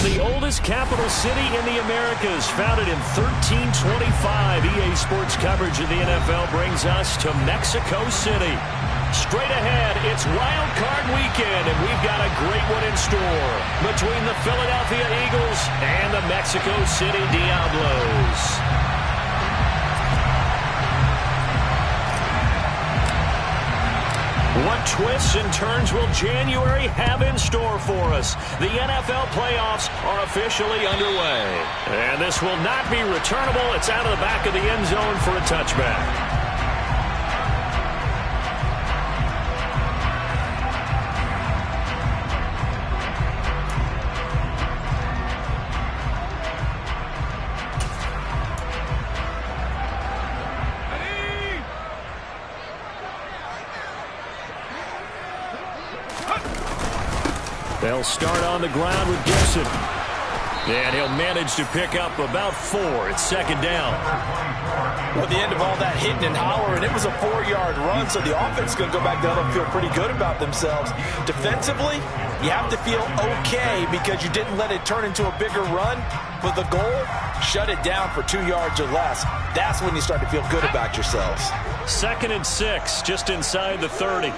the oldest capital city in the Americas, founded in 1325. EA Sports coverage of the NFL brings us to Mexico City. Straight ahead, it's Wild Card Weekend, and we've got a great one in store between the Philadelphia Eagles and the Mexico City Diablos. What twists and turns will January have in store for us? The NFL playoffs are officially underway. And this will not be returnable. It's out of the back of the end zone for a touchback. They'll start on the ground with Gibson. And he'll manage to pick up about 4. It's second down. Well, at the end of all that hitting and hollering, it was a 4-yard run, so the offense is going to go back down and feel pretty good about themselves. Defensively, you have to feel okay because you didn't let it turn into a bigger run. But the goal, shut it down for 2 yards or less. That's when you start to feel good about yourselves. 2nd and 6, just inside the 30.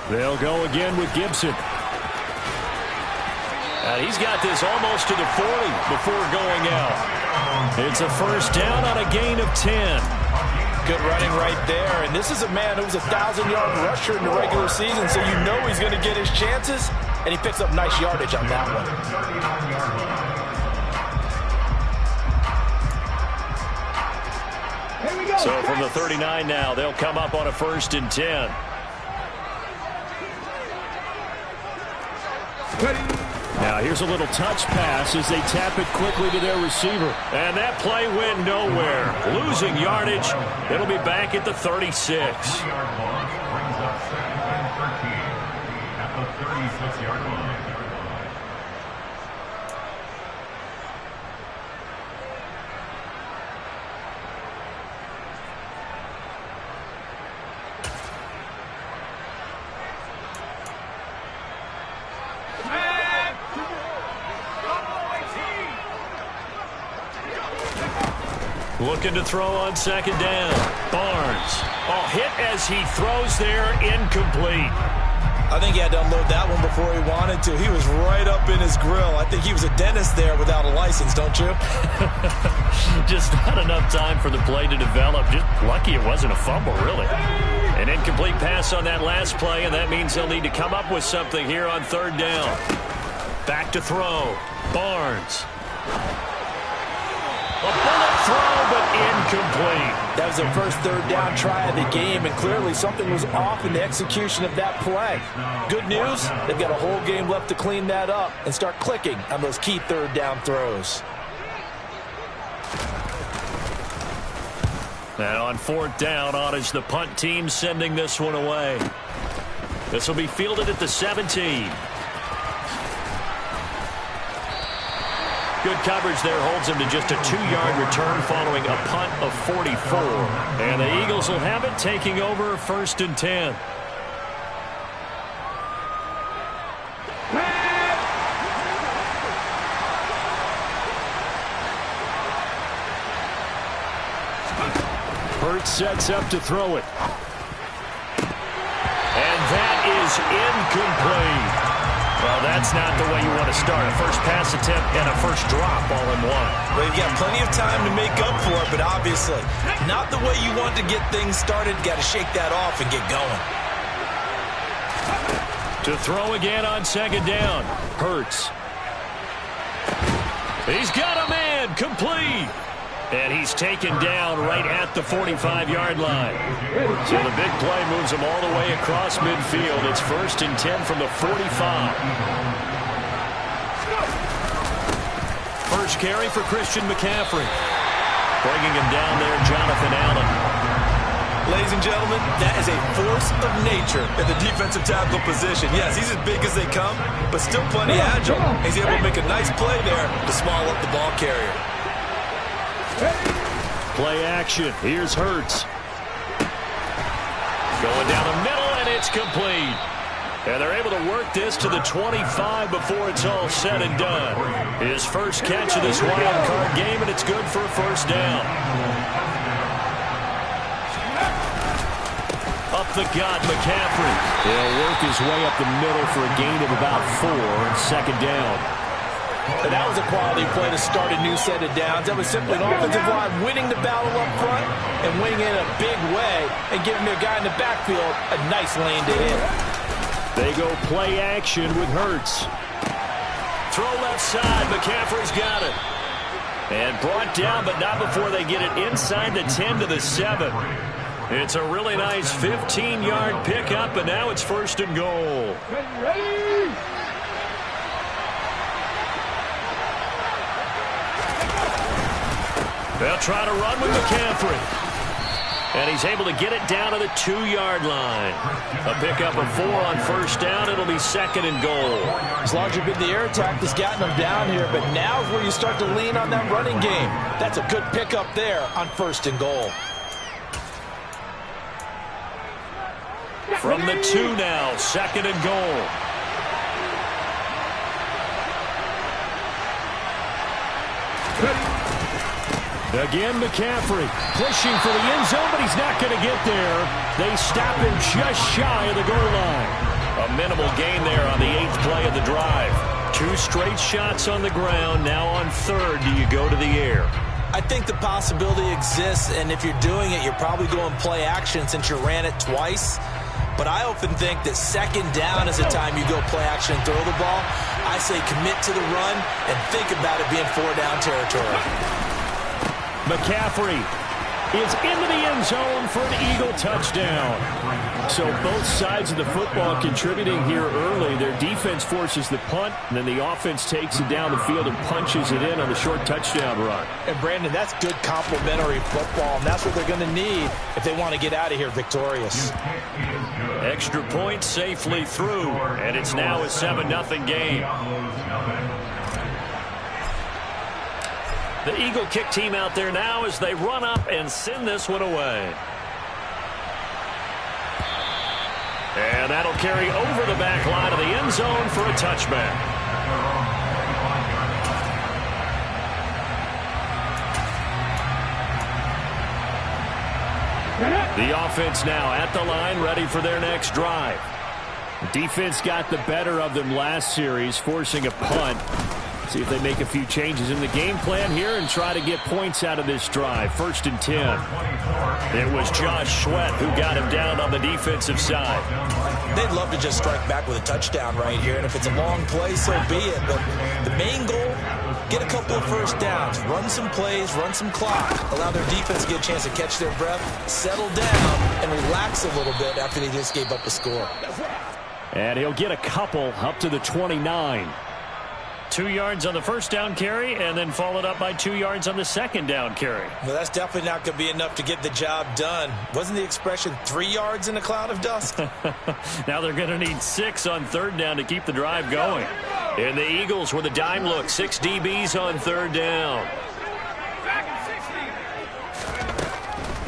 They'll go again with Gibson. And he's got this almost to the 40 before going out. It's a first down on a gain of 10. Good running right there. And this is a man who was a 1,000-yard rusher in the regular season, so you know he's going to get his chances. And he picks up nice yardage on that one. So from the 39 now, they'll come up on a 1st and 10. Now here's a little touch pass as they tap it quickly to their receiver. And that play went nowhere. Losing yardage. It'll be back at the 36. Looking to throw on 2nd down. Barnes. Oh, hit as he throws there, incomplete. I think he had to unload that one before he wanted to. He was right up in his grill. I think he was a dentist there without a license, don't you? Just not enough time for the play to develop. Just lucky it wasn't a fumble, really. An incomplete pass on that last play, and that means they'll need to come up with something here on 3rd down. Back to throw. Barnes. A bullet throw, but incomplete. That was their first 3rd down try of the game, and clearly something was off in the execution of that play. Good news, they've got a whole game left to clean that up and start clicking on those key 3rd down throws. And on 4th down, on is the punt team sending this one away. This will be fielded at the 17. Good coverage there holds him to just a 2-yard return following a punt of 44. And the Eagles will have it, taking over 1st and 10. Hurts sets up to throw it. And that is incomplete. Well, that's not the way you want to start. A first pass attempt and a first drop all in one. Well, you've got plenty of time to make up for it, but obviously not the way you want to get things started. Got to shake that off and get going. To throw again on 2nd down. Hurts. He's got a man. Complete. And he's taken down right at the 45-yard line. So the big play moves him all the way across midfield. It's 1st and 10 from the 45. First carry for Christian McCaffrey. Bringing him down there, Jonathan Allen. Ladies and gentlemen, that is a force of nature in the defensive tackle position. Yes, he's as big as they come, but still plenty agile. He's able to make a nice play there to small up the ball carrier. Play action. Here's Hurts. Going down the middle, and it's complete. And they're able to work this to the 25 before it's all said and done. His first catch of this wild card game, and it's good for a first down. Up the gut, McCaffrey. He'll work his way up the middle for a gain of about 4 on second down. And that was a quality play to start a new set of downs. That was simply an offensive line winning the battle up front and winning it in a big way and giving their guy in the backfield a nice lane to hit. They go play action with Hurts. Throw left side. McCaffrey's got it. And brought down, but not before they get it inside the 10 to the 7. It's a really nice 15-yard pickup, and now it's first and goal. Ready? They'll try to run with McCaffrey. And he's able to get it down to the 2-yard line. A pickup of 4 on first down. It'll be second and goal. As long as you've been the air attack that's gotten them down here, but now is where you start to lean on that running game. That's a good pickup there on first and goal. From the 2 now, second and goal. Again, McCaffrey pushing for the end zone, but he's not going to get there. They stop him just shy of the goal line. A minimal gain there on the 8th play of the drive. 2 straight shots on the ground. Now on third, do you go to the air? I think the possibility exists, and if you're doing it, you're probably going play action since you ran it twice. But I often think that second down is the time you go play action and throw the ball. I say commit to the run and think about it being 4-down territory. McCaffrey is into the end zone for an Eagle touchdown. So both sides of the football contributing here early. Their defense forces the punt, and then the offense takes it down the field and punches it in on the short touchdown run. And, Brandon, that's good complementary football, and that's what they're going to need if they want to get out of here victorious. Extra point safely through, and it's now a 7-0 game. The Eagle kick team out there now as they run up and send this one away. And that'll carry over the back line of the end zone for a touchback. The offense now at the line, ready for their next drive. Defense got the better of them last series, forcing a punt. See if they make a few changes in the game plan here and try to get points out of this drive. 1st and 10. It was Josh Sweat who got him down on the defensive side. They'd love to just strike back with a touchdown right here, and if it's a long play, so be it. But the main goal, get a couple of first downs, run some plays, run some clock, allow their defense to get a chance to catch their breath, settle down, and relax a little bit after they just gave up a score. And he'll get a couple up to the 29. 2 yards on the first down carry, and then followed up by 2 yards on the second down carry. Well, that's definitely not going to be enough to get the job done. Wasn't the expression 3 yards in a cloud of dust? Now they're going to need 6 on third down to keep the drive going. And the Eagles with a dime look. 6 DBs on third down.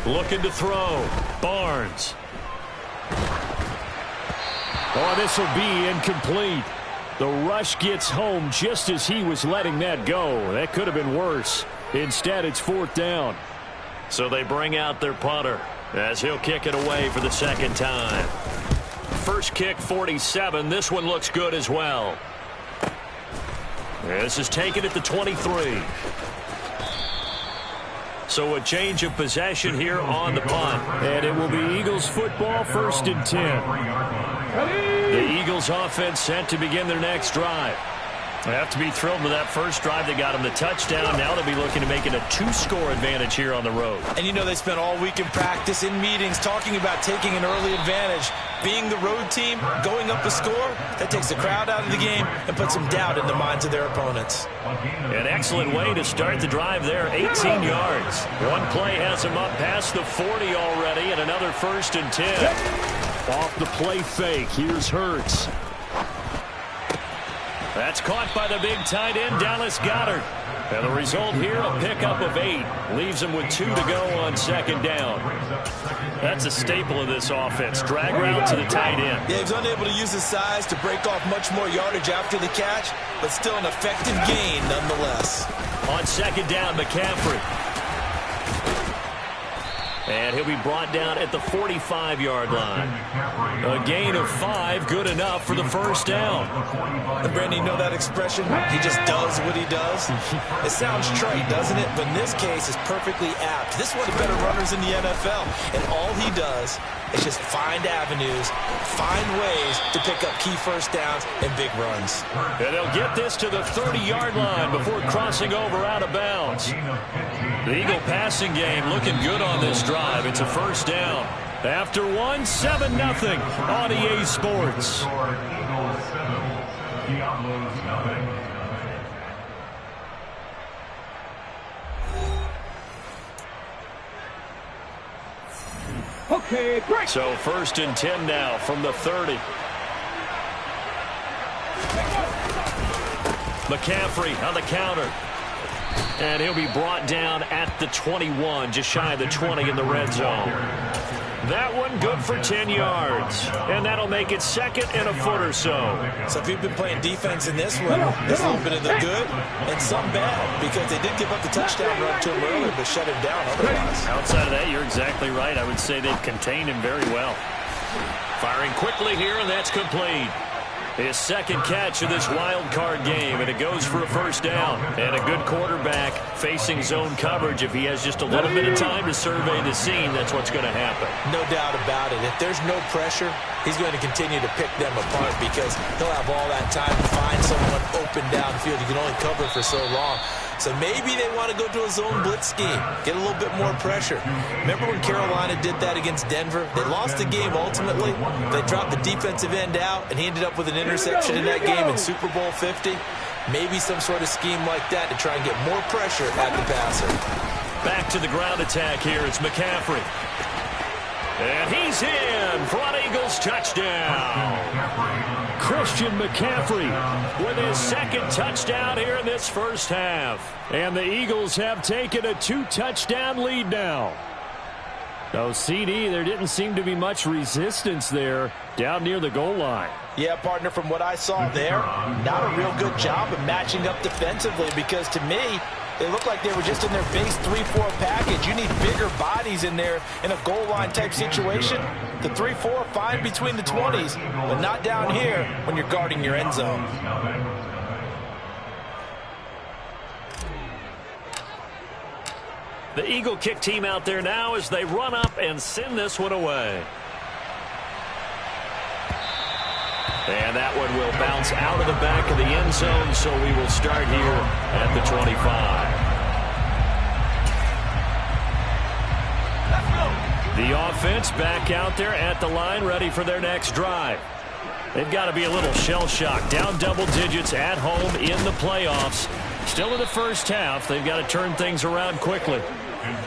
Looking to throw. Barnes. Oh, this will be incomplete. The rush gets home just as he was letting that go. That could have been worse. Instead, it's 4th down. So they bring out their punter as he'll kick it away for the second time. First kick, 47. This one looks good as well. This is taken at the 23. So a change of possession here on the punt. And it will be Eagles football, 1st and 10. The Eagles offense set to begin their next drive. They have to be thrilled with that first drive. They got them the touchdown. Now they'll be looking to make it a 2-score advantage here on the road. And you know they spent all week in practice, in meetings, talking about taking an early advantage. Being the road team, going up a score, that takes the crowd out of the game and puts some doubt in the minds of their opponents. An excellent way to start the drive there, 18 yards. One play has them up past the 40 already, and another 1st and 10. Off the play fake, here's Hurts. That's caught by the big tight end, Dallas Goedert. And the result here, a pickup of 8. Leaves him with 2 to go on second down. That's a staple of this offense. Drag route to the tight end. Yeah, he's unable to use his size to break off much more yardage after the catch, but still an effective gain nonetheless. On second down, McCaffrey. And he'll be brought down at the 45-yard line. A gain of 5, good enough for the first down. And Brandon, you know that expression? He just does what he does. It sounds trite, doesn't it? But in this case, it's perfectly apt. This is one of the better runners in the NFL. And all he does is just find avenues, find ways to pick up key first downs and big runs. And they'll get this to the 30-yard line before crossing over out of bounds. The Eagle passing game looking good on this drive. It's a first down. After 1, 7-0 on EA Sports. Okay, break. So 1st and 10 now from the 30. McCaffrey on the counter. And he'll be brought down at the 21, just shy of the 20 in the red zone. That one good for 10 yards. And that'll make it 2nd and a foot or so. So if you've been playing defense in this one, there's a little bit of the good and some bad, because they did give up the touchdown run to him earlier, but shut him down otherwise. Outside of that, you're exactly right. I would say they've contained him very well. Firing quickly here, and that's complete. His 2nd catch of this wild card game, and it goes for a first down. And a good quarterback facing zone coverage. If he has just a little bit of time to survey the scene, that's what's going to happen. No doubt about it. If there's no pressure, he's going to continue to pick them apart, because he'll have all that time to find someone open downfield. He can only cover for so long. So maybe they want to go to a zone blitz scheme, get a little bit more pressure. Remember when Carolina did that against Denver? They lost the game ultimately. They dropped the defensive end out, and he ended up with an interception in that game in Super Bowl 50. Maybe some sort of scheme like that to try and get more pressure at the passer. Back to the ground attack here. It's McCaffrey. And he's in for an Eagles touchdown. Christian McCaffrey with his 2nd touchdown here in this first half. And the Eagles have taken a 2-touchdown lead now. Oh, CD, there didn't seem to be much resistance there down near the goal line. Yeah, partner, from what I saw there, not a real good job of matching up defensively, because to me, they looked like they were just in their base 3-4 package. You need bigger bodies in there in a goal line type situation. The 3-4 fine between the 20s, but not down here when you're guarding your end zone. The Eagle kick team out there now as they run up and send this one away. And that one will bounce out of the back of the end zone, so we will start here at the 25. The offense back out there at the line, ready for their next drive. They've got to be a little shell-shocked. Down double digits at home in the playoffs. Still in the first half. They've got to turn things around quickly.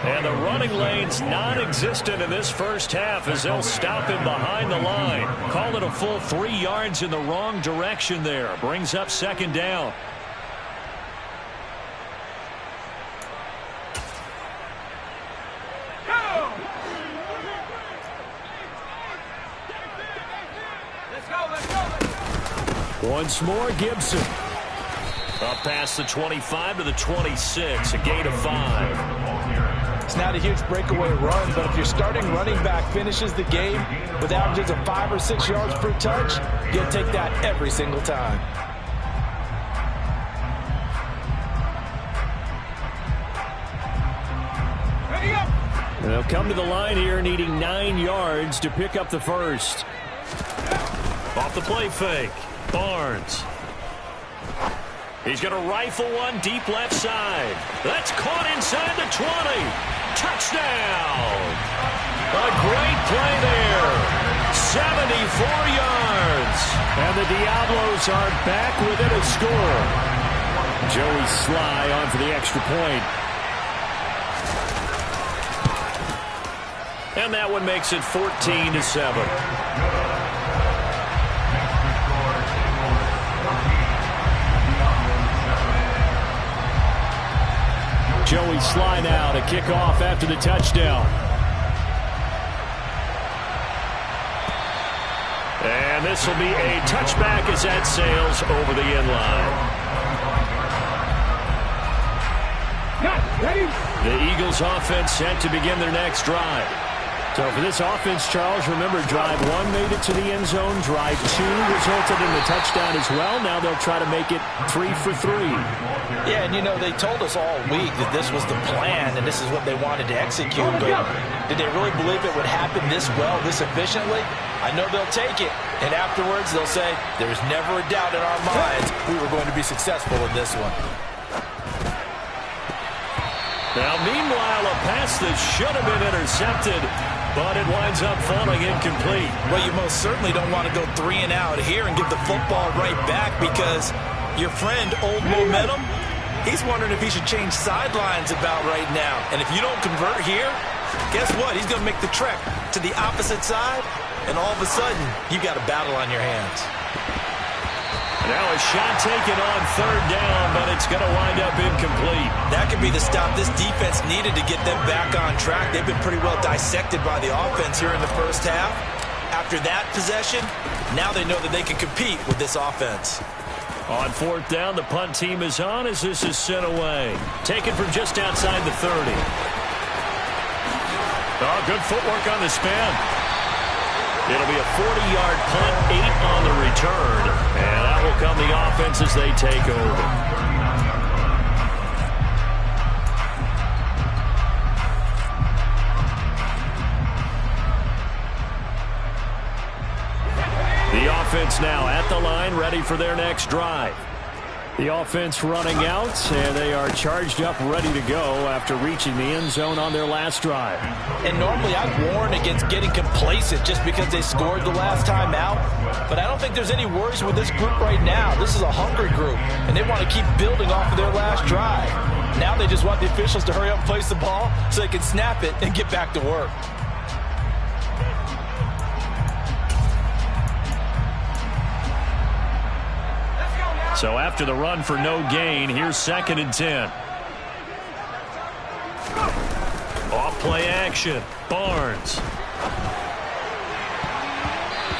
And the running lane's non-existent in this first half as they'll stop him behind the line. Call it a full 3 yards in the wrong direction there. Brings up 2nd down. Once more, Gibson. Up past the 25 to the 26, a gain of 5. It's not a huge breakaway run, but if your starting running back finishes the game with averages of 5 or 6 yards per touch, you'll take that every single time. They'll come to the line here needing 9 yards to pick up the first. Off the play fake. Barnes. He's going to rifle one deep left side. That's caught inside the 20. Touchdown. A great play there. 74 yards. And the Diablos are back within a score. Joey Sly on for the extra point. And that one makes it 14-7. baseline now to kick off after the touchdown. And this will be a touchback as that sails over the end line. The Eagles offense set to begin their next drive. So for this offense, Charles, remember, drive 1 made it to the end zone. Drive 2 resulted in the touchdown as well. Now they'll try to make it 3 for 3. Yeah, and you know, they told us all week that this was the plan and this is what they wanted to execute. But did they really believe it would happen this well, this efficiently? I know they'll take it. And afterwards, they'll say, there's never a doubt in our minds we were going to be successful in this one. Now, meanwhile, a pass that should have been intercepted, but it winds up falling incomplete. Well, you most certainly don't want to go 3 and out here and give the football right back, because your friend, Old Momentum, he's wondering if he should change sidelines about right now. And if you don't convert here, guess what? He's going to make the trek to the opposite side, and all of a sudden, you got a battle on your hands. Now a shot taken on 3rd down, but it's going to wind up incomplete. That could be the stop this defense needed to get them back on track. They've been pretty well dissected by the offense here in the first half. After that possession, now they know that they can compete with this offense. On 4th down, the punt team is on as this is sent away. Taken from just outside the 30. Oh, good footwork on the spin. It'll be a 40-yard punt, 8 on the return, and out will come the offense as they take over. The offense now at the line, ready for their next drive. The offense running out, and they are charged up, ready to go after reaching the end zone on their last drive. And normally I'd warn against getting complacent just because they scored the last time out. But I don't think there's any worries with this group right now. This is a hungry group, and they want to keep building off of their last drive. Now they just want the officials to hurry up and place the ball so they can snap it and get back to work. So after the run for no gain, here's 2nd and 10. Off play action. Barnes.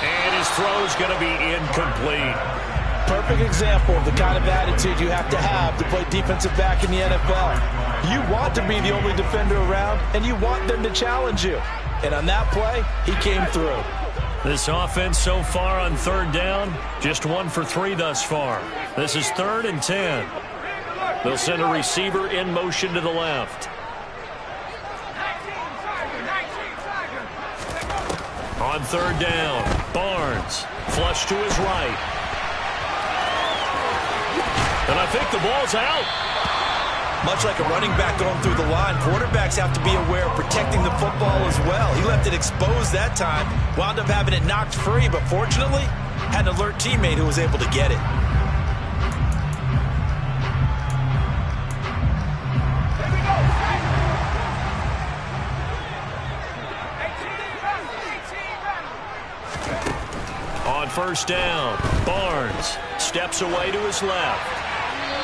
And his throw's going to be incomplete. Perfect example of the kind of attitude you have to play defensive back in the NFL. You want to be the only defender around, and you want them to challenge you. And on that play, he came through. This offense so far on 3rd down, just 1 for 3 thus far. This is 3rd and 10. They'll send a receiver in motion to the left. On 3rd down, Barnes, flush to his right. And I think the ball's out. Much like a running back going through the line, quarterbacks have to be aware of protecting the football as well. He left it exposed that time, wound up having it knocked free, but fortunately, had an alert teammate who was able to get it. On 1st down, Barnes steps away to his left.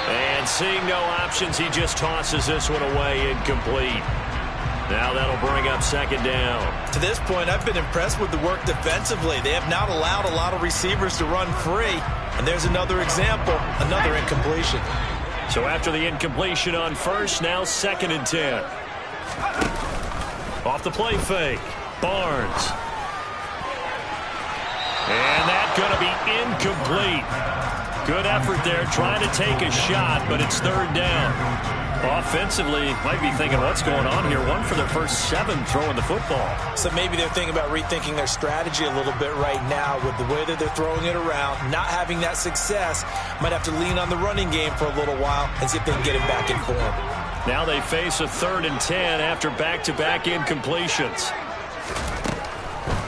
And seeing no options, he just tosses this one away, incomplete. Now that'll bring up 2nd down. To this point, I've been impressed with the work defensively. They have not allowed a lot of receivers to run free. And there's another example, another incompletion. So after the incompletion on 1st, now 2nd and 10. Off the play fake, Barnes. And that's going to be incomplete. Good effort there, trying to take a shot, but it's 3rd down. Offensively, might be thinking, what's going on here? 1 for their first 7 throwing the football. So maybe they're thinking about rethinking their strategy a little bit right now with the way that they're throwing it around, not having that success. Might have to lean on the running game for a little while and see if they can get it back in form. Now they face a 3rd and 10 after back-to-back incompletions.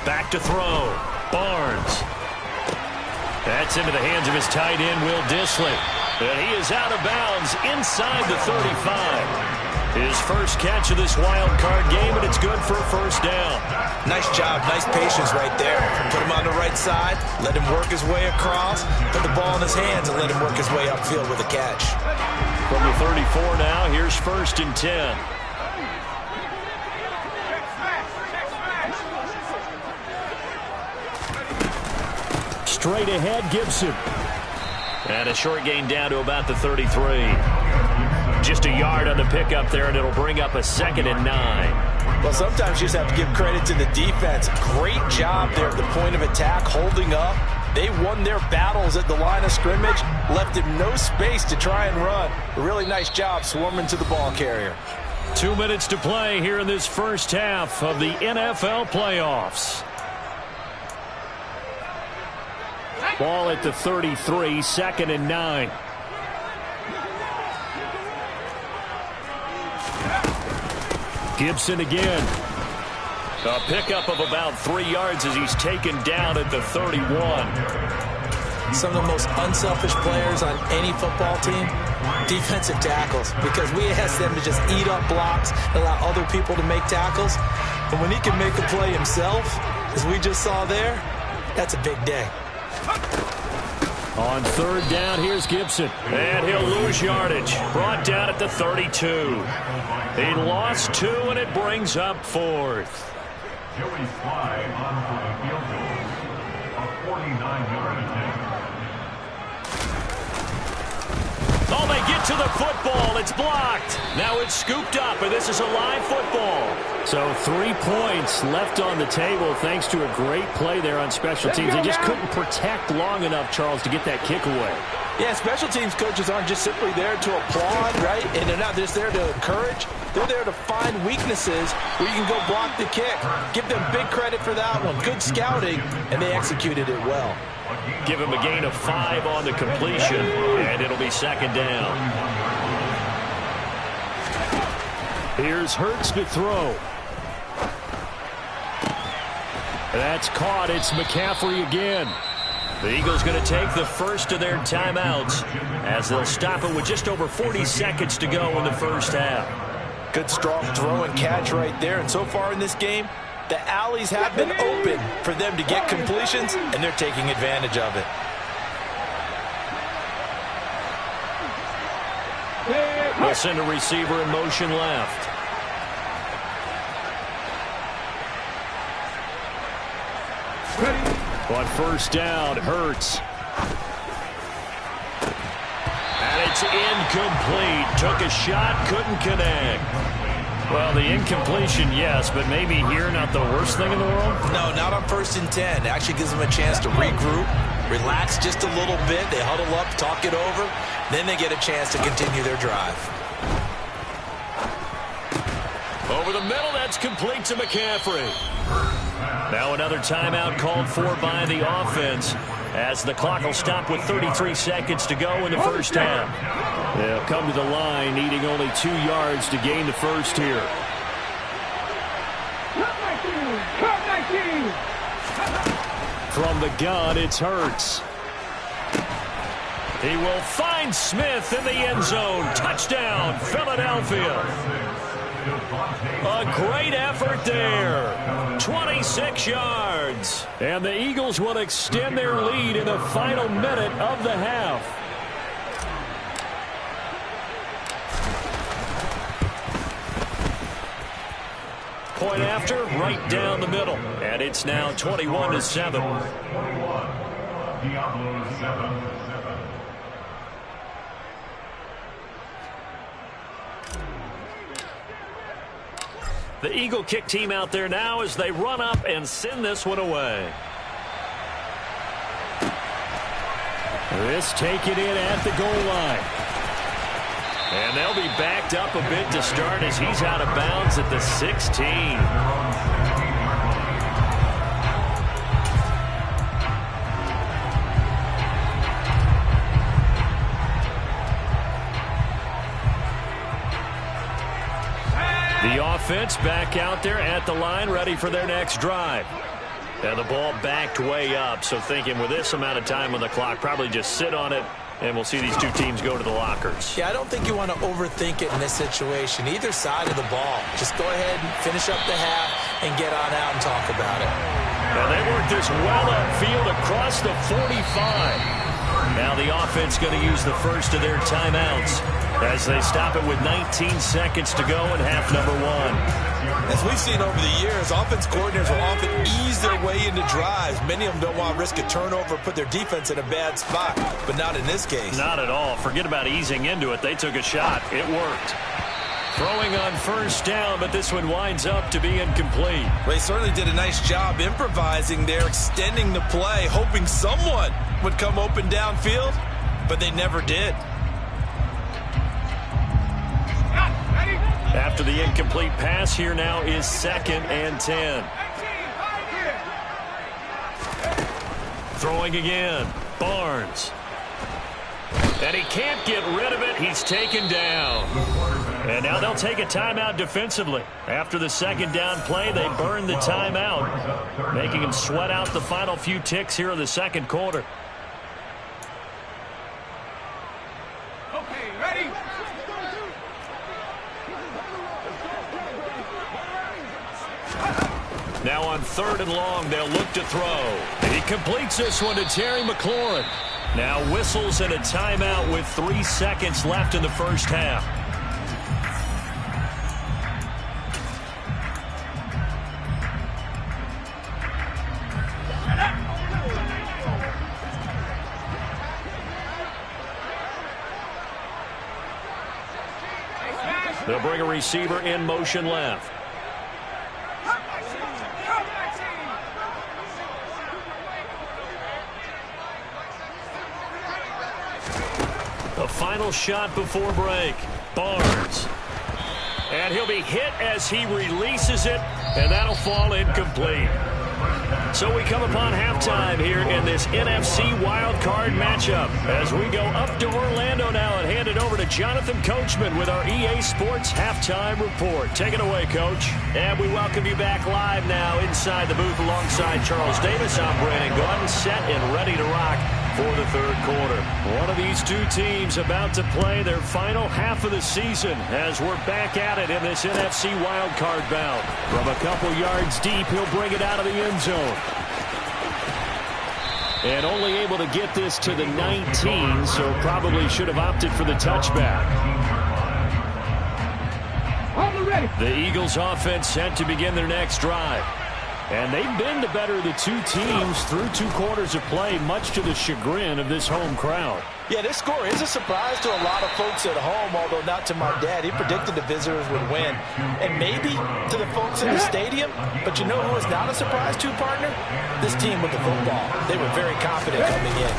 Back to throw. Barnes. That's into the hands of his tight end, Will Dissly. And he is out of bounds inside the 35. His first catch of this wild card game, and it's good for a 1st down. Nice job, nice patience right there. Put him on the right side, let him work his way across, put the ball in his hands, and let him work his way upfield with a catch. From the 34 now, here's 1st and 10. Straight ahead, Gibson. And a short gain down to about the 33. Just a yard on the pickup there, and it'll bring up a 2nd and 9. Well, sometimes you just have to give credit to the defense. Great job there at the point of attack, holding up. They won their battles at the line of scrimmage, left him no space to try and run. A really nice job swarming to the ball carrier. 2 minutes to play here in this first half of the NFL playoffs. Ball at the 33, 2nd and 9. Gibson again. A pickup of about 3 yards as he's taken down at the 31. Some of the most unselfish players on any football team, defensive tackles, because we ask them to just eat up blocks, allow other people to make tackles. But when he can make a play himself, as we just saw there, that's a big day. On 3rd down, here's Gibson. And he'll lose yardage. Brought down at the 32. He lost 2, and it brings up 4th. Joey Sly on for the field goal, a 49-yard attempt. Oh, they get to the football. It's blocked. Now it's scooped up, and this is a live football. So 3 points left on the table thanks to a great play there on special teams. They just couldn't protect long enough, Charles, to get that kick away. Yeah, special teams coaches aren't just simply there to applaud, right? And they're not just there to encourage. They're there to find weaknesses where you can go block the kick. Give them big credit for that one. Good scouting, and they executed it well. Give him a gain of 5 on the completion, and it'll be 2nd down. Here's Hurts to throw. That's caught. It's McCaffrey again. The Eagles going to take the first of their timeouts as they'll stop it with just over 40 seconds to go in the first half. Good strong throw and catch right there. And so far in this game, the alleys have been open for them to get completions, and they're taking advantage of it. They'll send a receiver in motion left. On 1st down, Hurts. And it's incomplete. Took a shot, couldn't connect. Well, the incompletion, yes, but maybe here not the worst thing in the world? No, not on 1st and 10. It actually gives them a chance to regroup, relax just a little bit. They huddle up, talk it over. Then they get a chance to continue their drive. Over the middle, that's complete to McCaffrey. Now another timeout called for by the offense as the clock will stop with 33 seconds to go in the first half. They'll come to the line needing only 2 yards to gain the first here. From the gun, it's Hurts. He will find Smith in the end zone. Touchdown, Philadelphia. A great effort there. 26 yards. And the Eagles will extend their lead in the final minute of the half. Point after, right down the middle. And it's now 21-7. 21. Diablo 7. The Eagle kick team out there now as they run up and send this one away. This taken in at the goal line. And they'll be backed up a bit to start as he's out of bounds at the 16. The offense back out there at the line, ready for their next drive. And the ball backed way up, so thinking with this amount of time on the clock, probably just sit on it, and we'll see these two teams go to the lockers. Yeah, I don't think you want to overthink it in this situation. Either side of the ball. Just go ahead and finish up the half and get on out and talk about it. Now they work this well upfield across the 45. Now the offense going to use the first of their timeouts as they stop it with 19 seconds to go in half number one. As we've seen over the years, offense coordinators will often ease their way into drives. Many of them don't want to risk a turnover, put their defense in a bad spot, but not in this case. Not at all. Forget about easing into it. They took a shot. It worked. Throwing on first down, but this one winds up to be incomplete. Well, they certainly did a nice job improvising there, extending the play, hoping someone would come open downfield, but they never did. After the incomplete pass, here now is 2nd and 10. Throwing again. Barnes. And he can't get rid of it. He's taken down. And now they'll take a timeout defensively. After the second down play, they burn the timeout, making him sweat out the final few ticks here in the second quarter. Okay, ready? Now on 3rd and long, they'll look to throw. He completes this one to Terry McLaurin. Now whistles and a timeout with 3 seconds left in the first half. They'll bring a receiver in motion left. The final shot before break. Barnes. And he'll be hit as he releases it, and that'll fall incomplete. So we come upon halftime here in this NFC wildcard matchup as we go up to Orlando now and hand it over to Jonathan Coachman with our EA Sports Halftime Report. Take it away, Coach. And we welcome you back live now inside the booth alongside Charles Davis. I'm Brandon Gordon, set and ready to rock for the third quarter. One of these two teams about to play their final half of the season as we're back at it in this NFC wildcard bout. From a couple yards deep, he'll bring it out of the end zone. And only able to get this to the 19, so probably should have opted for the touchback. The Eagles offense set to begin their next drive. And they've been the better of the two teams through 2 quarters of play, much to the chagrin of this home crowd. Yeah, this score is a surprise to a lot of folks at home, although not to my dad. He predicted the visitors would win. And maybe to the folks in the stadium, but you know who is not a surprise to, partner? This team with the football. They were very confident coming in.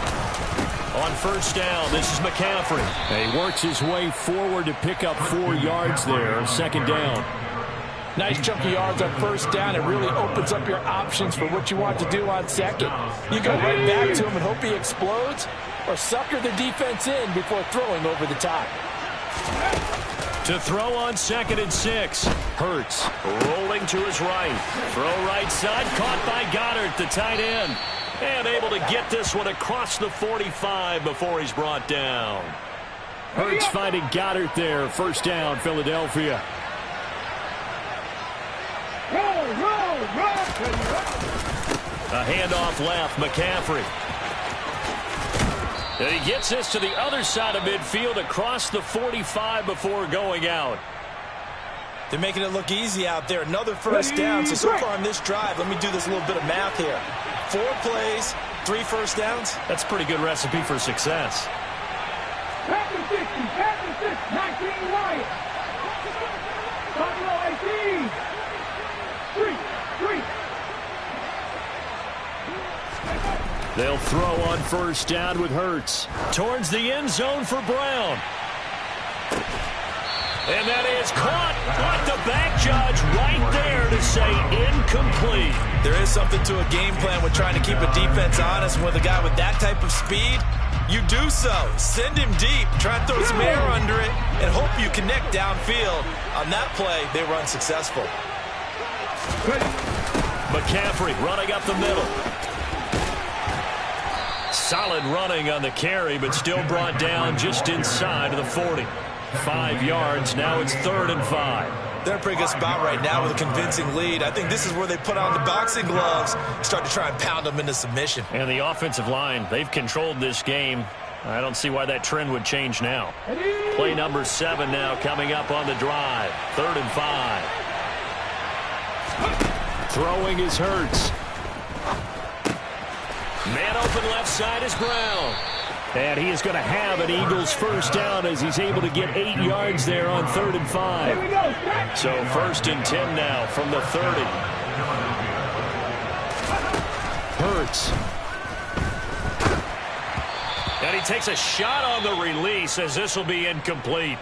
On first down, this is McCaffrey. He works his way forward to pick up 4 yards there, second down. Nice chunk of yards on first down. It really opens up your options for what you want to do on second. You go right back to him and hope he explodes, or sucker the defense in before throwing over the top. To throw on 2nd and 6. Hurts rolling to his right. Throw right side, caught by Goddard, the tight end. And able to get this one across the 45 before he's brought down. Hurts finding Goddard there. First down, Philadelphia. A handoff left, McCaffrey. And he gets this to the other side of midfield across the 45 before going out. They're making it look easy out there. Another first down. So far on this drive, let me do this little bit of math here. 4 plays, 3 first downs. That's a pretty good recipe for success. Pack the 60, pack the 6, 19 Wyatt. Buffalo 18. 3. They'll throw on first down with Hurts. Towards the end zone for Brown. And that is caught. But the back judge right there to say incomplete. There is something to a game plan with trying to keep a defense honest. And with a guy with that type of speed, you do so. Send him deep. Try and throw some air under it and hope you connect downfield. On that play, they were unsuccessful. McCaffrey running up the middle. Solid running on the carry, but still brought down just inside of the 40. 5 yards. Now it's 3rd and 5. They're in a pretty good spot right now with a convincing lead. I think this is where they put on the boxing gloves, start to try and pound them into submission. And the offensive line, they've controlled this game I don't see why that trend would change now. Play number 7 now coming up on the drive. 3rd and 5. Throwing is Hurts. Man open left side is Brown. And he is going to have an Eagles first down as he's able to get 8 yards there on 3rd and 5. So 1st and 10 now from the 30. Hurts. And he takes a shot on the release as this will be incomplete.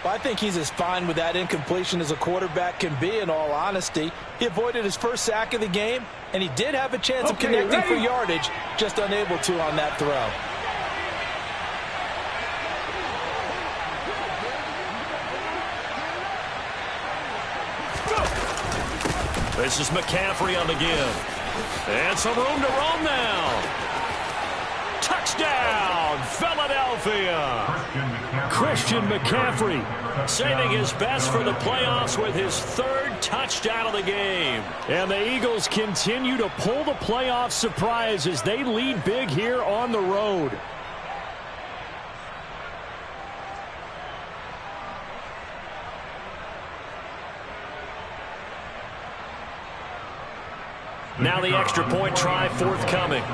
Well, I think he's as fine with that incompletion as a quarterback can be, in all honesty. He avoided his first sack of the game, and he did have a chance of connecting for yardage, just unable to on that throw. This is McCaffrey on the give. And some room to roam now. Touchdown, Philadelphia. Christian McCaffrey saving his best for the playoffs with his 3rd touchdown of the game. And the Eagles continue to pull the playoff surprise as they lead big here on the road. Now the extra point try forthcoming.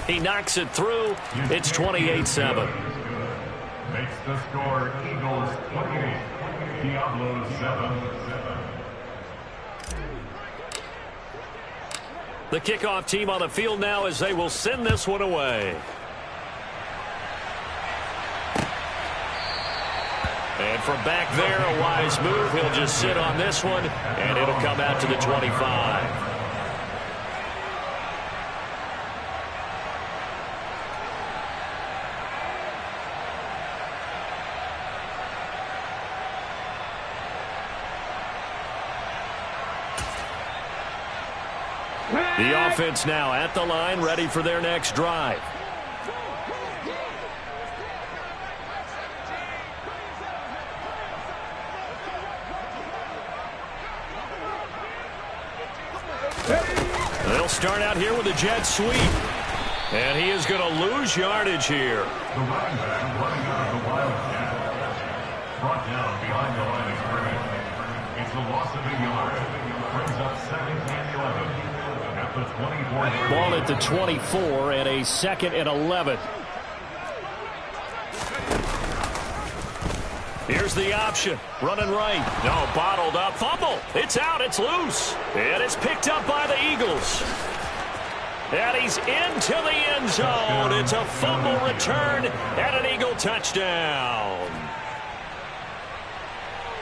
He knocks it through. It's 28-7. Makes the score Eagles 28, Diablos 7. The kickoff team on the field now as they will send this one away. And from back there, a wise move. He'll just sit on this one, and it'll come out to the 25. The offense now at the line, ready for their next drive. They'll start out here with a jet sweep. And he is going to lose yardage here. The running back running out of the Wildcat. Brought down behind the line of scrimmage. It's a loss of a yard. Brings up 2nd and 11. At the 24. Ball at the 24 and a 2nd and 11. Here's the option. Running right. No, bottled up. Fumble. It's out. It's loose. And it's picked up by the Eagles. And he's into the end zone. It's a fumble return and an Eagle touchdown.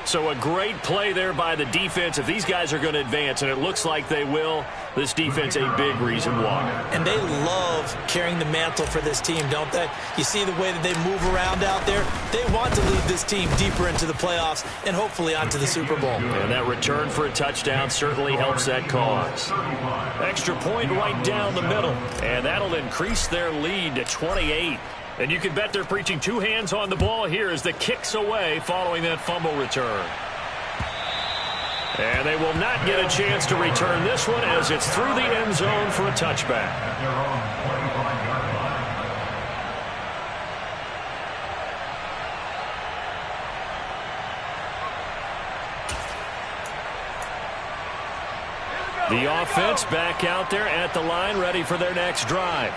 So a great play there by the defense. If these guys are going to advance, and it looks like they will, this defense a big reason why. And they love carrying the mantle for this team, don't they? You see the way that they move around out there. They want to lead this team deeper into the playoffs and hopefully onto the Super Bowl. And that return for a touchdown certainly helps that cause. Extra point right down the middle, and that'll increase their lead to 28. And you can bet they're preaching 2 hands on the ball here as the kick's away following that fumble return. And they will not get a chance to return this one as it's through the end zone for a touchback. At their own 25-yard line. The offense back out there at the line, ready for their next drive.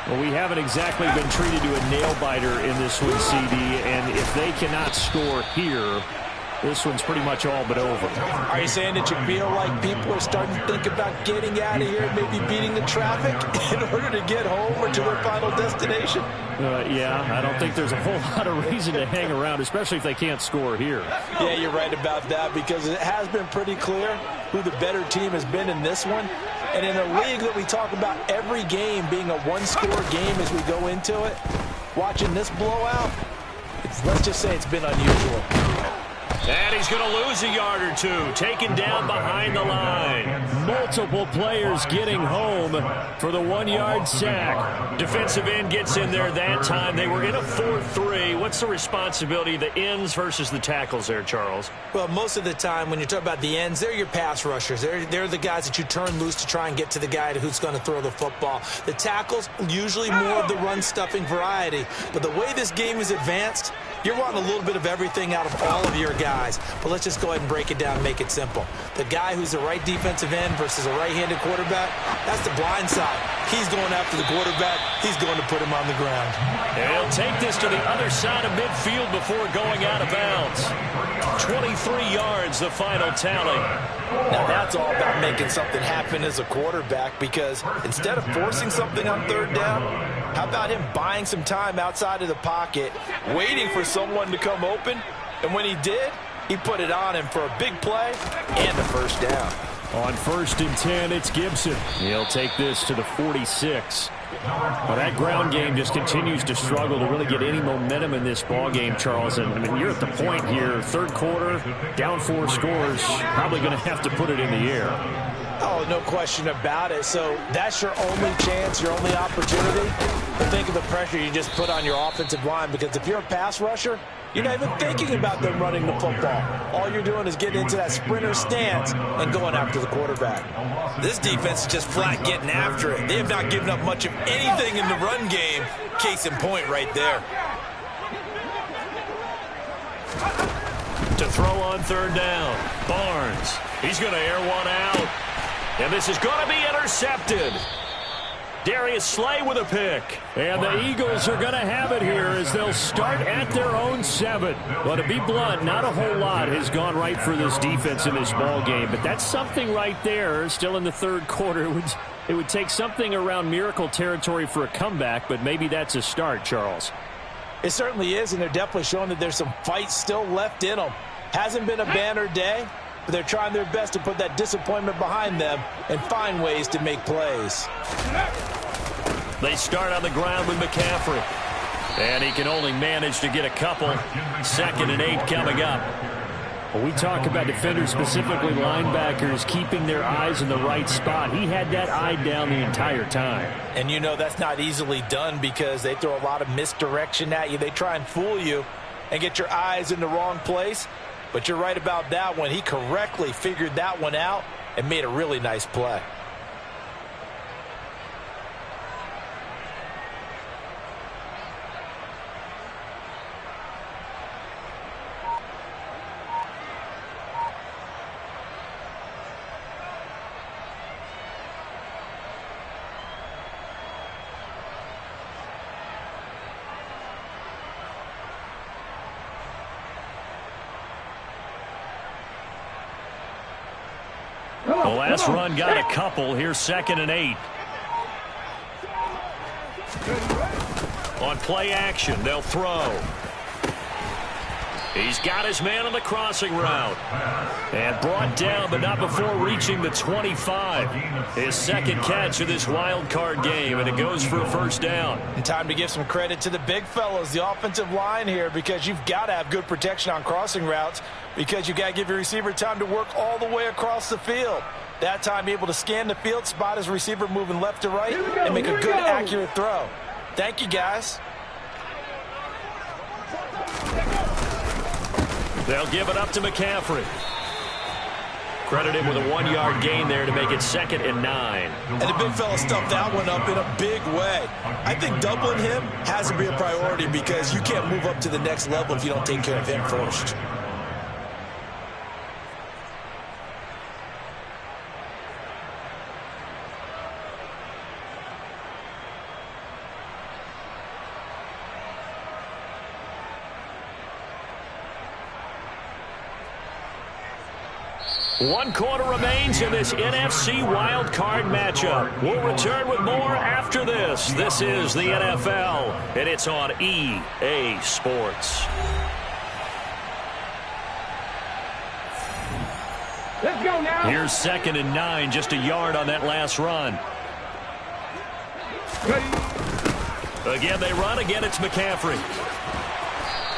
Well, we haven't exactly been treated to a nail-biter in this one, CD, and if they cannot score here, this one's pretty much all but over. Are you saying that you feel like people are starting to think about getting out of here and maybe beating the traffic in order to get home or to their final destination? Yeah, I don't think there's a whole lot of reason to hang around, especially if they can't score here. Yeah, you're right about that, because it has been pretty clear who the better team has been in this one. And in a league that we talk about every game being a one-score game as we go into it, watching this blowout, let's just say it's been unusual. And he's going to lose a yard or two, taken down behind the line. Multiple players getting home for the 1-yard sack. Defensive end gets in there that time. They were in a 4-3. What's the responsibility of the ends versus the tackles there, Charles? Well, most of the time when you talk about the ends, they're your pass rushers. They're the guys that you turn loose to try and get to the guy who's going to throw the football. The tackles, usually more of the run-stuffing variety. But the way this game is advanced, you're wanting a little bit of everything out of all of your guys. But let's just go ahead and break it down and make it simple. The guy who's the right defensive end versus a right-handed quarterback, that's the blind side. He's going after the quarterback. He's going to put him on the ground. And he'll take this to the other side of midfield before going out of bounds. 23 yards, the final tally. Now that's all about making something happen as a quarterback, because instead of forcing something on third down, how about him buying some time outside of the pocket, waiting for someone to come open, and when he did, he put it on him for a big play and a first down. On 1st and 10, it's Gibson. He'll take this to the 46. Well, that ground game just continues to struggle to really get any momentum in this ball game, Charles. And I mean, you're at the point here, third quarter, down 4 scores, probably going to have to put it in the air. Oh, no question about it. So that's your only chance, your only opportunity. But think of the pressure you just put on your offensive line, because if you're a pass rusher, you're not even thinking about them running the football. All you're doing is getting into that sprinter stance and going after the quarterback. This defense is just flat getting after it. They have not given up much of anything in the run game. Case in point right there. To throw on third down, Barnes. He's going to air one out. And this is going to be intercepted. Darius Slay with a pick. And the Eagles are going to have it here as they'll start at their own 7. Well, to be blunt, not a whole lot has gone right for this defense in this ball game. But that's something right there. Still in the third quarter. It would take something around miracle territory for a comeback, but maybe that's a start, Charles. It certainly is, and they're definitely showing that there's some fight still left in them. Hasn't been a banner day, but they're trying their best to put that disappointment behind them and find ways to make plays. They start on the ground with McCaffrey. And he can only manage to get a couple. 2nd and 8 coming up. When we talk about defenders, specifically linebackers, keeping their eyes in the right spot, he had that eye down the entire time. And you know that's not easily done, because they throw a lot of misdirection at you. They try and fool you and get your eyes in the wrong place. But you're right about that one. He correctly figured that one out and made a really nice play. The last run got a couple. Here's 2nd and 8. On play action, they'll throw. He's got his man on the crossing route. And brought down, but not before reaching the 25. His second catch of this wild card game, and it goes for a first down. And time to give some credit to the big fellas, the offensive line here, because you've got to have good protection on crossing routes, because you got to give your receiver time to work all the way across the field. That time, be able to scan the field, spot his receiver moving left to right, and make a good, accurate throw. Thank you, guys. They'll give it up to McCaffrey. Credit him with a 1-yard gain there to make it 2nd and 9. And the big fella stuffed that one up in a big way. I think doubling him has to be a priority, because you can't move up to the next level if you don't take care of him first. One quarter remains in this NFC wild card matchup. We'll return with more after this. This is the NFL, and it's on EA Sports. Let's go now. Here's 2nd and 9, just a yard on that last run. Again, they run. Again, it's McCaffrey.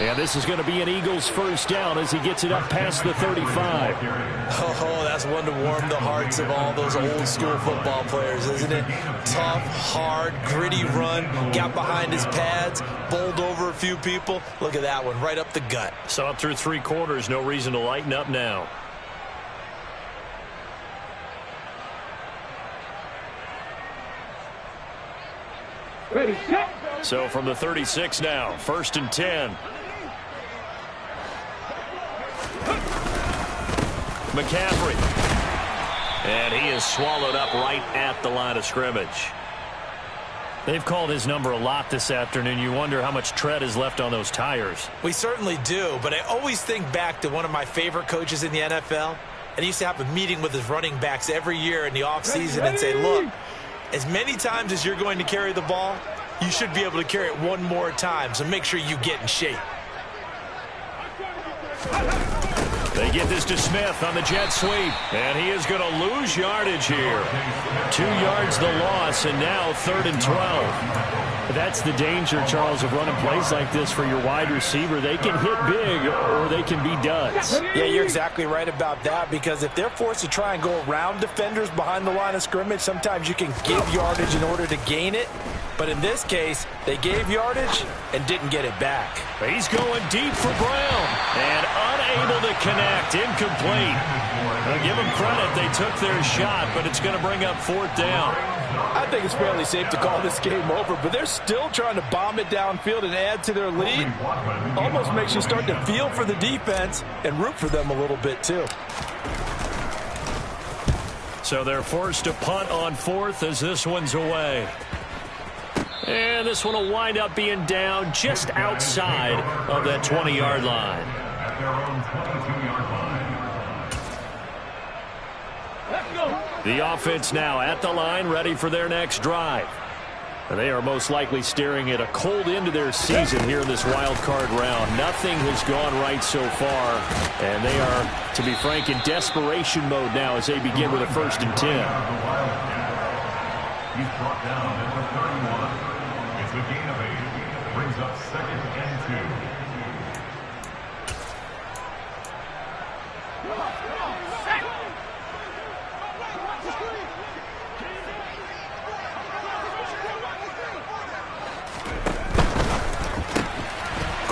And this is going to be an Eagles first down as he gets it up past the 35. Oh, that's one to warm the hearts of all those old school football players, isn't it? Tough, hard, gritty run, got behind his pads, bowled over a few people. Look at that one, right up the gut. Saw it through 3 quarters, no reason to lighten up now. Ready, set. So from the 36 now, 1st and 10. McCaffrey. And he is swallowed up right at the line of scrimmage. They've called his number a lot this afternoon. You wonder how much tread is left on those tires. We certainly do, but I always think back to one of my favorite coaches in the NFL. And he used to have a meeting with his running backs every year in the offseason and say, look, as many times as you're going to carry the ball, you should be able to carry it one more time, so make sure you get in shape. They get this to Smith on the jet sweep, and he is going to lose yardage here. 2 yards the loss, and now 3rd and 12. That's the danger, Charles, of running plays like this for your wide receiver. They can hit big, or they can be duds. Yeah, you're exactly right about that, because if they're forced to try and go around defenders behind the line of scrimmage, sometimes you can give yardage in order to gain it. But in this case, they gave yardage and didn't get it back. He's going deep for Brown and unable to connect. Incomplete. I'll give them credit. They took their shot, but it's going to bring up 4th down. I think it's fairly safe to call this game over, but they're still trying to bomb it downfield and add to their lead. Almost makes you start to feel for the defense and root for them a little bit, too. So they're forced to punt on 4th as this one's away. And this one will wind up being down just outside of that 20-yard line. At their own 22-yard line. Let's go. The offense now at the line, ready for their next drive. And they are most likely staring at a cold end to their season here in this wild card round. Nothing has gone right so far, and they are, to be frank, in desperation mode now as they begin with a 1st and 10. He's brought down at the 31. It's a gain of 8. Brings up 2nd and 2.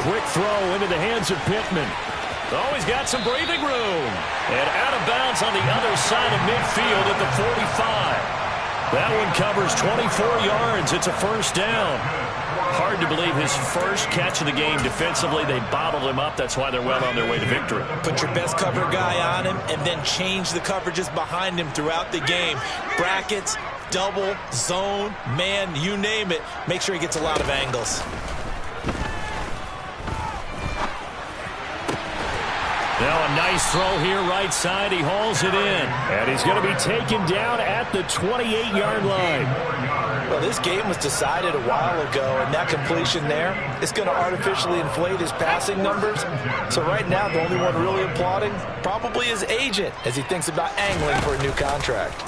Quick throw into the hands of Pittman. Oh, he's got some breathing room. And out of bounds on the other side of midfield at the 45. That one covers 24 yards. It's a 1st down. Hard to believe his first catch of the game defensively. They bottled him up. That's why they're well on their way to victory. Put your best cover guy on him and then change the coverages behind him throughout the game. Brackets, double, zone, man, you name it. Make sure he gets a lot of angles. Now a nice throw here right side. He hauls it in. And he's going to be taken down at the 28-yard line. Well, this game was decided a while ago, and that completion there is going to artificially inflate his passing numbers. So right now, the only one really applauding probably his agent as he thinks about angling for a new contract.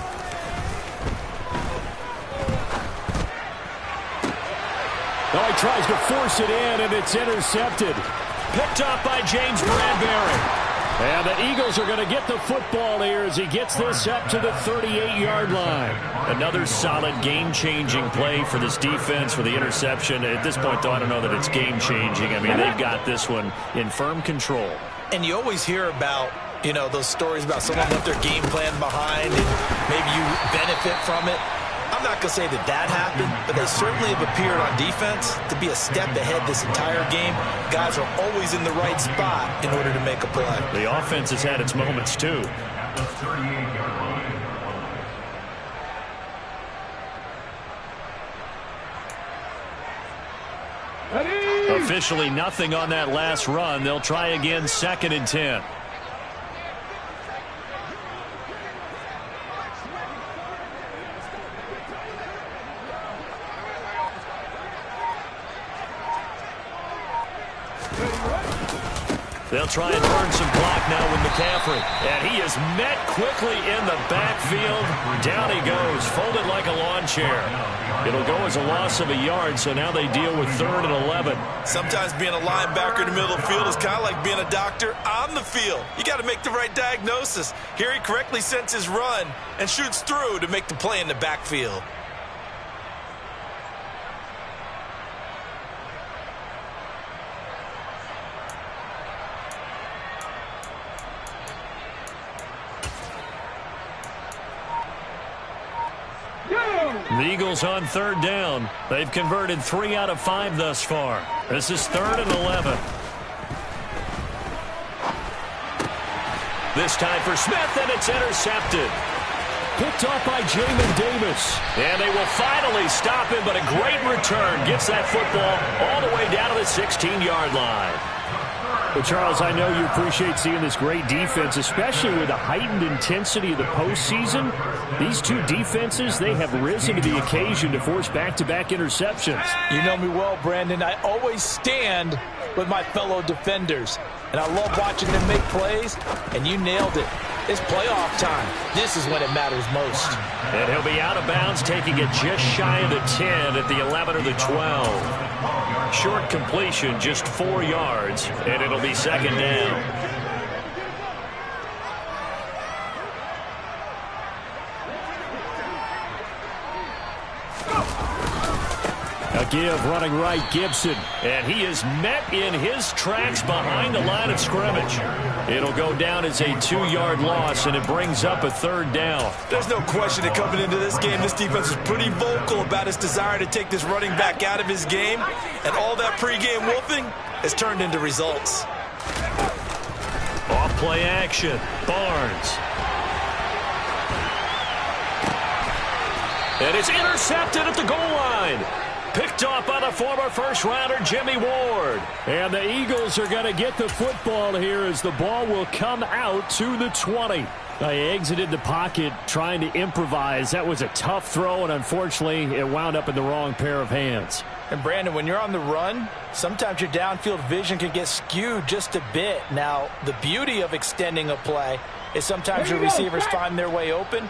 Oh, he tries to force it in, and it's intercepted. Picked up by James Bradbury. And the Eagles are going to get the football here as he gets this up to the 38-yard line. Another solid game-changing play for this defense for the interception. At this point, though, I don't know that it's game-changing. I mean, they've got this one in firm control. And you always hear about, you know, those stories about someone left their game plan behind and maybe you benefit from it. I'm not going to say that that happened, but they certainly have appeared on defense to be a step ahead this entire game. Guys are always in the right spot in order to make a play. The offense has had its moments, too. At the 38-yard line. Officially nothing on that last run. They'll try again, 2nd and 10. They'll try and burn some clock now with McCaffrey. And he is met quickly in the backfield. Down he goes, folded like a lawn chair. It'll go as a loss of a yard, so now they deal with 3rd and 11. Sometimes being a linebacker in the middle of the field is kind of like being a doctor on the field. You got to make the right diagnosis. Here he correctly sends his run and shoots through to make the play in the backfield. The Eagles on 3rd down. They've converted 3 out of 5 thus far. This is 3rd and 11. This time for Smith, and it's intercepted. Picked off by Jamin Davis. And they will finally stop him, but a great return. Gets that football all the way down to the 16-yard line. Well, Charles, I know you appreciate seeing this great defense, especially with the heightened intensity of the postseason. These two defenses, they have risen to the occasion to force back-to-back interceptions. You know me well, Brandon. I always stand with my fellow defenders. And I love watching them make plays, and you nailed it. It's playoff time. This is when it matters most. And he'll be out of bounds, taking it just shy of the 10 at the 11 or the 12. Short completion, just 4 yards, and it'll be 2nd down. A give running right, Gibson. And he is met in his tracks behind the line of scrimmage. It'll go down as a 2-yard loss, and it brings up a 3rd down. There's no question that coming into this game, this defense is pretty vocal about its desire to take this running back out of his game. And all that pregame wolfing has turned into results. Off play action. Barnes. And it's intercepted at the goal line. Picked off by the former first-rounder Jimmy Ward. And the Eagles are going to get the football here as the ball will come out to the 20. They exited the pocket trying to improvise. That was a tough throw, and unfortunately, it wound up in the wrong pair of hands. And, Brandon, when you're on the run, sometimes your downfield vision can get skewed just a bit. Now, the beauty of extending a play is sometimes your receivers find their way open,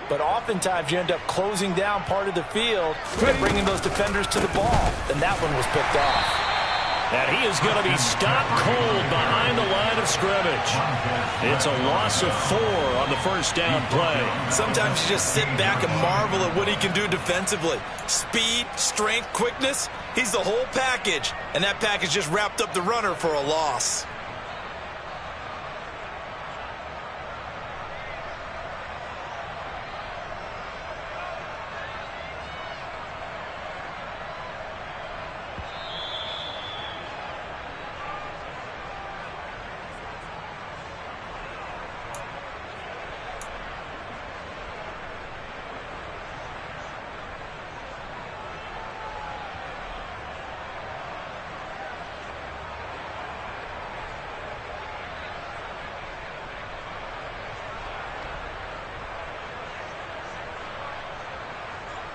but oftentimes you end up closing down part of the field and bringing those defenders to the ball. And that one was picked off. And he is going to be stopped cold behind the line of scrimmage. It's a loss of 4 on the 1st down play. Sometimes you just sit back and marvel at what he can do defensively. Speed, strength, quickness, he's the whole package. And that package just wrapped up the runner for a loss.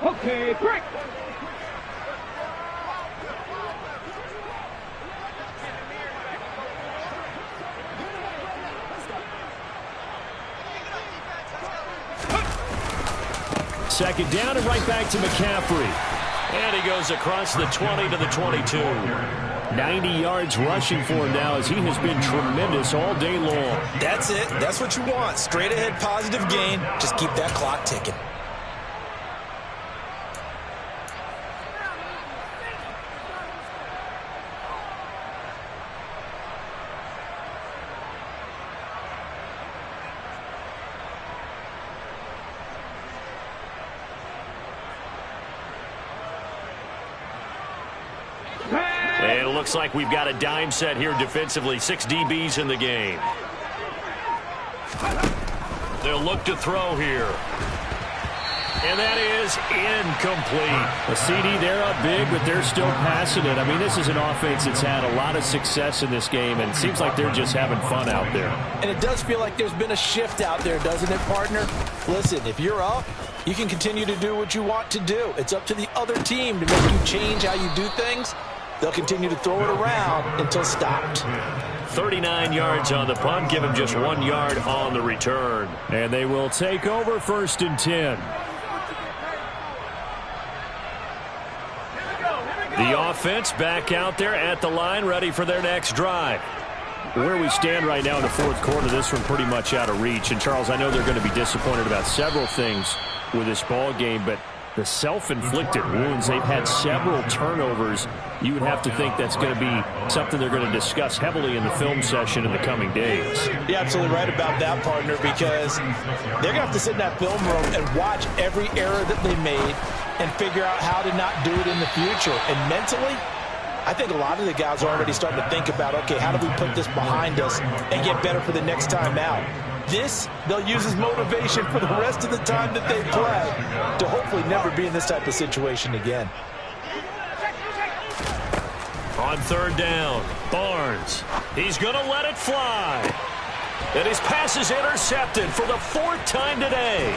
Okay, break. Second down and right back to McCaffrey. And he goes across the 20 to the 22. 90 yards rushing for him now as he has been tremendous all day long. That's it. That's what you want. Straight ahead positive gain. Just keep that clock ticking. And it looks like we've got a dime set here defensively. 6 DBs in the game. They'll look to throw here. And that is incomplete. A CD, they're up big, but they're still passing it. I mean, this is an offense that's had a lot of success in this game, and it seems like they're just having fun out there. And it does feel like there's been a shift out there, doesn't it, partner? Listen, if you're up, you can continue to do what you want to do. It's up to the other team to make you change how you do things. They'll continue to throw it around until stopped. 39 yards on the punt, give him just 1 yard on the return. And they will take over 1st and 10. The offense back out there at the line, ready for their next drive. Where we stand right now in the 4th quarter, this one pretty much out of reach. And, Charles, I know they're going to be disappointed about several things with this ball game, but the self-inflicted wounds, they've had several turnovers. You would have to think that's going to be something they're going to discuss heavily in the film session in the coming days. You're absolutely right about that, partner, because they're going to have to sit in that film room and watch every error that they made and figure out how to not do it in the future. And mentally, I think a lot of the guys are already starting to think about, okay, how do we put this behind us and get better for the next time out? This, they'll use as motivation for the rest of the time that they play to hopefully never be in this type of situation again. On 3rd down, Barnes. He's going to let it fly. And his pass is intercepted for the 4th time today.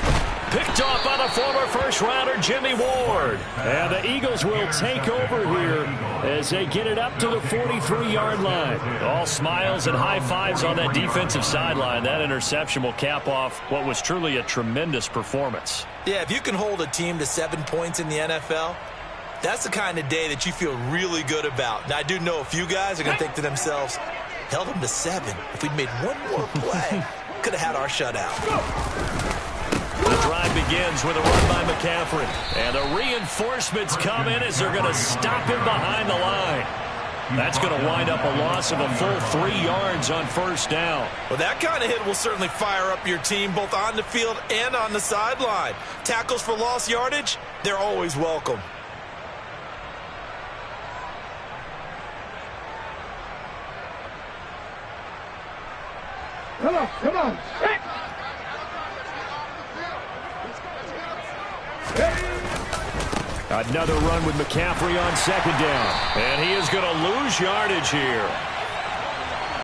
Picked off by the former first-rounder Jimmy Ward. And the Eagles will take over here as they get it up to the 43-yard line. All smiles and high fives on that defensive sideline. That interception will cap off what was truly a tremendous performance. Yeah, if you can hold a team to 7 points in the NFL, that's the kind of day that you feel really good about. Now, I do know a few guys are going to think to themselves, held them to 7. If we'd made one more play, could have had our shutout. The drive begins with a run by McCaffrey. And the reinforcements come in as they're going to stop him behind the line. That's going to wind up a loss of a full 3 yards on 1st down. Well, that kind of hit will certainly fire up your team both on the field and on the sideline. Tackles for lost yardage, they're always welcome. Come on. Another run with McCaffrey on 2nd down. And he is going to lose yardage here.